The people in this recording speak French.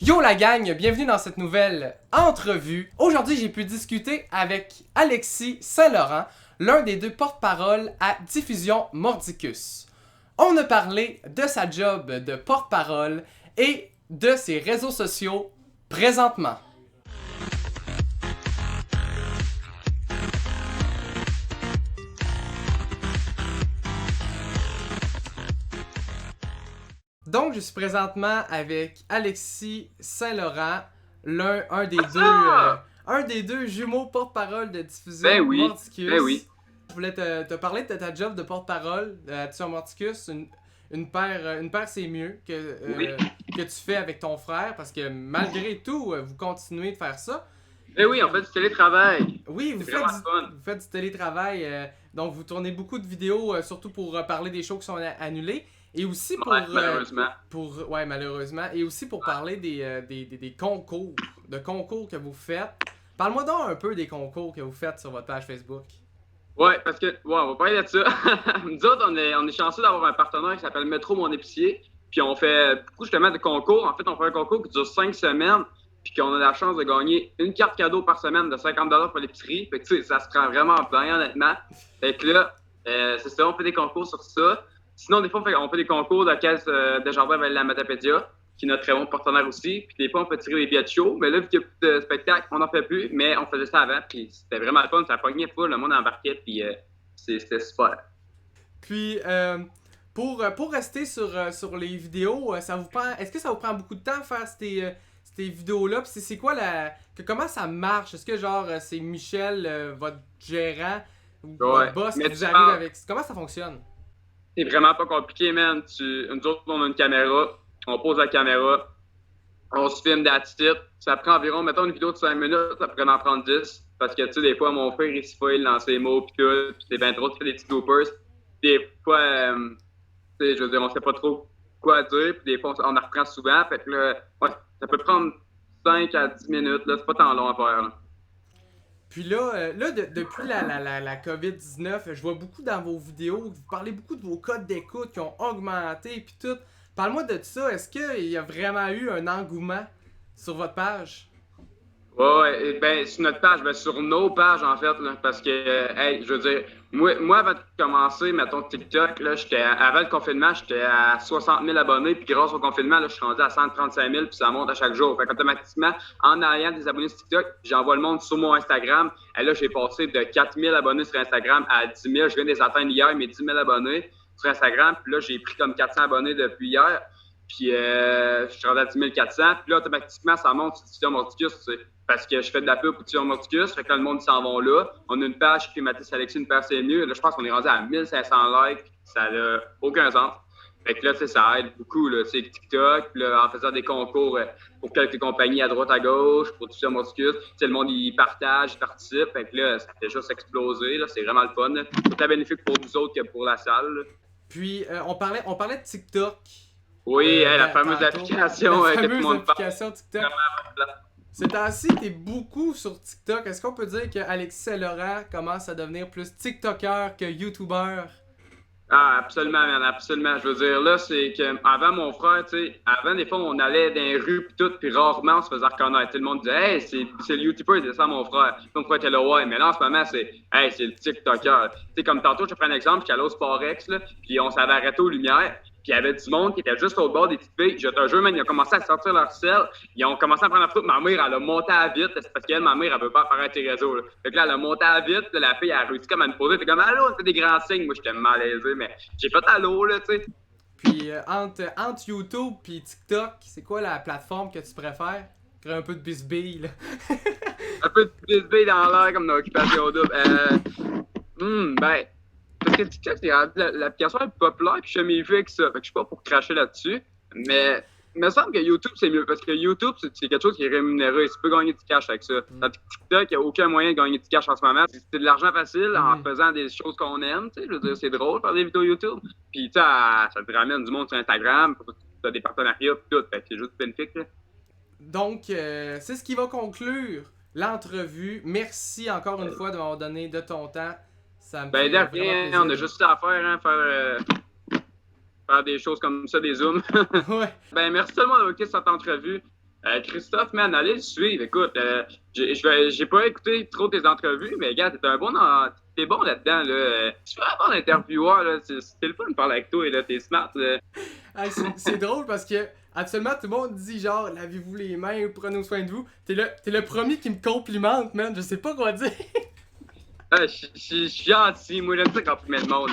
Yo la gang, bienvenue dans cette nouvelle entrevue. Aujourd'hui, j'ai pu discuter avec Alexis Saint-Laurent, l'un des deux porte-parole à Diffusion Mordicus. On a parlé de sa job de porte-parole et de ses réseaux sociaux présentement. Donc, je suis présentement avec Alexis Saint-Laurent, un des deux jumeaux porte-parole de Diffusion Mordicus. Ben oui. Je voulais te parler de ta job de porte-parole de Diffusion Mordicus. Une paire c'est mieux Oui. Que tu fais avec ton frère, parce que malgré tout, vous continuez de faire ça. Ben oui, on fait du télétravail. Oui, C'est vraiment fun. vous faites du télétravail, donc vous tournez beaucoup de vidéos, surtout pour parler des shows qui sont annulés. Et aussi Ouais, malheureusement. ouais, malheureusement. Et aussi pour parler des concours, de concours que vous faites. Parle-moi donc un peu des concours que vous faites sur votre page Facebook. Ouais, parce que, ouais, on va parler de ça. Nous autres, on est chanceux d'avoir un partenaire qui s'appelle Métro Mon Épicier. Puis on fait beaucoup justement de concours. En fait, on fait un concours qui dure 5 semaines. Puis qu'on a la chance de gagner une carte cadeau par semaine de 50$ pour l'épicerie. Fait que tu sais, ça se prend vraiment bien, honnêtement. Fait que là, c'est ça, on fait des concours sur ça. Sinon, des fois, on fait des concours de caisse de jardin avec la Matapédia, qui est notre très bon partenaire aussi. Puis des fois, on peut tirer des billets de show. Mais là, vu qu'il n'y a plus de spectacle, on n'en fait plus. Mais on faisait ça avant. Puis c'était vraiment le fun. Ça pognait full. Le monde embarquait. Puis c'était super. Puis, pour rester sur les vidéos, est-ce que ça vous prend beaucoup de temps de faire ces vidéos-là? Puis c'est quoi comment ça marche? Est-ce que genre c'est Michel, votre gérant, ou votre boss qui vous arrive avec... Comment ça fonctionne? C'est vraiment pas compliqué, man. Nous autres, on a une caméra. On pose la caméra. On se filme d'attitude. Ça prend environ, mettons, une vidéo de 5 minutes. Ça pourrait en prendre 10. Parce que, tu sais, des fois, mon frère, il se foile dans ses mots, pis tout. Pis c'est bien trop de faire des petits bloopers. Des fois, tu sais, je veux dire, on sait pas trop quoi dire. Puis des fois, on en reprend souvent. Fait que là, ouais, ça peut prendre 5 à 10 minutes. Là, c'est pas tant long à faire. Là. Puis là, depuis la COVID-19, je vois beaucoup dans vos vidéos, vous parlez beaucoup de vos codes d'écoute qui ont augmenté puis tout. Parle-moi de ça, est-ce qu'il y a vraiment eu un engouement sur votre page? Ouais, ben, sur notre page, ben, sur nos pages, en fait, là, parce que, hey, je veux dire, moi, avant de commencer, mettons, TikTok, là, avant le confinement, j'étais à 60 000 abonnés, puis grâce au confinement, là, je suis rendu à 135 000, puis ça monte à chaque jour. Fait qu'automatiquement, en ayant des abonnés sur TikTok, j'envoie le monde sur mon Instagram. Et là, j'ai passé de 4 000 abonnés sur Instagram à 10 000. Je viens de les atteindre hier, mes 10 000 abonnés sur Instagram, puis là, j'ai pris comme 400 abonnés depuis hier. Puis je suis rendu à 10 400. Puis là, automatiquement, ça monte sur Diffusion Mordicus, tu sais. Parce que je fais de la pub pour Diffusion Mordicus. Fait que là, le monde, ils s'en vont là. On a une page qui est Mathis Alexis, une page c'est mieux. Là, je pense qu'on est rendu à 1500 likes. Ça n'a aucun sens. Fait que là, tu sais, ça aide beaucoup, là. Tu sais, TikTok. Puis là, en faisant des concours pour quelques compagnies à droite, à gauche, pour Diffusion Mordicus. Tu sais, le monde, il partage, il participe. Fait que là, ça fait juste exploser, là. C'est vraiment le fun, là. C'est très bénéfique pour nous autres que pour la salle, là. Puis, on parlait de TikTok. Oui, la fameuse application la que tout le monde application TikTok. Ces temps-ci, t'es beaucoup sur TikTok. Est-ce qu'on peut dire que Alexis Saint-Laurent commence à devenir plus TikToker que YouTuber? Ah, absolument, man, absolument. Je veux dire, là, c'est que avant mon frère, tu sais, avant, des fois, on allait dans les rues pis tout, puis rarement, on se faisait reconnaître. Tout le monde disait, hey, c'est le YouTuber, c'est ça, mon frère. Puis mon frère était là, ouais, mais là, en ce moment, hey, c'est le TikToker. Tu sais, comme tantôt, je te prends un exemple, j'étais allé au Sporex, là, puis on s'avait arrêté aux lumières. Puis il y avait du monde qui était juste au bord des petites filles. Je te jure, man, ils ont commencé à sortir leur sel. Ils ont commencé à prendre la photo. Ma mère, elle a monté à vite. C'est parce qu'elle, ma mère, elle veut pas apparaître tes réseaux. Là. Fait que là, elle a monté à vite. Là, la fille, elle a réussi comme à me poser. Fait comme, allô, on fait des grands signes. Moi, j'étais malaisé, mais j'ai fait allô, là, tu sais. Puis, entre YouTube et TikTok, c'est quoi la plateforme que tu préfères? Créer un peu de bisbille, là. Un peu de bisbille dans l'air, comme dans l'occupation double. Ben. Parce que TikTok, c'est l'application la plus populaire, puis je suis jamais vu avec ça. Fait que je suis pas pour cracher là-dessus. Mais il me semble que YouTube, c'est mieux. Parce que YouTube, c'est quelque chose qui est rémunéré. Tu peux gagner du cash avec ça. Dans TikTok, il n'y a aucun moyen de gagner du cash en ce moment. C'est de l'argent facile en faisant des choses qu'on aime. Je veux dire, c'est drôle faire des vidéos YouTube. Puis ça te ramène du monde sur Instagram. Tu as des partenariats, puis tout. Fait que c'est juste bénéfique. Là. Donc, c'est ce qui va conclure l'entrevue. Merci encore une fois de m'avoir donné de ton temps. Ça me fait de rien, on a juste ça à faire, hein, faire des choses comme ça, des zooms. Ouais. Ben, merci tellement d'avoir écouté cette entrevue. Christophe, man, allez le suivre. Écoute, j'ai pas écouté trop tes entrevues, mais gars, t'es bon là-dedans. Là. Tu fais avoir l'intervieweur, là. C'est le fun de parler avec toi, et là, t'es smart. Là. Hey, c'est drôle parce que absolument tout le monde dit genre lavez-vous les mains, prenez soin de vous. T'es le premier qui me complimente, man. Je sais pas quoi dire. Je suis gentil, moi j'aime ça quand tu mets le monde.